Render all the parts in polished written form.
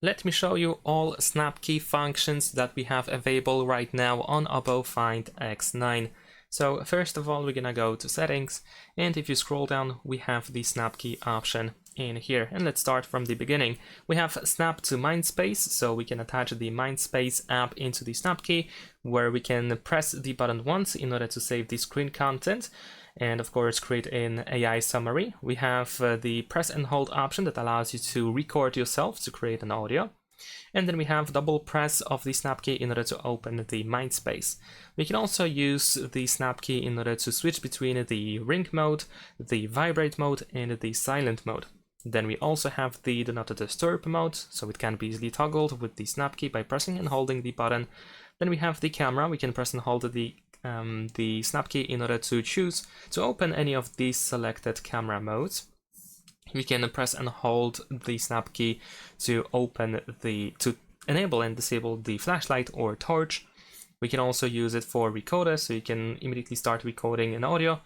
Let me show you all snap key functions that we have available right now on OPPO Find X9. So first of all, we're gonna go to settings, and if you scroll down, we have the snap key option in here. And let's start from the beginning. We have snap to Mindspace, so we can attach the Mindspace app into the snap key, where we can press the button once in order to save the screen content, and of course create an AI summary. We have the press and hold option that allows you to record yourself to create an audio. And then we have double press of the snap key in order to open the Mindspace. We can also use the snap key in order to switch between the ring mode, the vibrate mode, and the silent mode. Then we also have the do not disturb mode, so it can be easily toggled with the snap key by pressing and holding the button. Then we have the camera. We can press and hold the snap key in order to choose to open any of these selected camera modes. We can press and hold the snap key to enable and disable the flashlight or torch. We can also use it for recorder, so you can immediately start recording an audio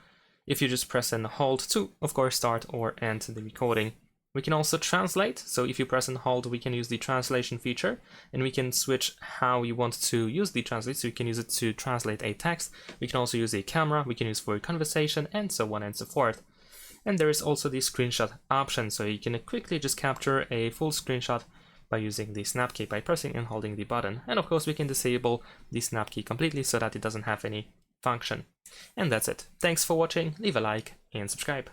if you just press and hold to, of course, start or end the recording. We can also translate, so if you press and hold, we can use the translation feature, and we can switch how you want to use the translate, so you can use it to translate a text. We can also use a camera, we can use for a conversation, and so on and so forth. And there is also the screenshot option, so you can quickly just capture a full screenshot by using the snap key by pressing and holding the button. And of course we can disable the snap key completely so that it doesn't have any function. And that's it. Thanks for watching, leave a like and subscribe.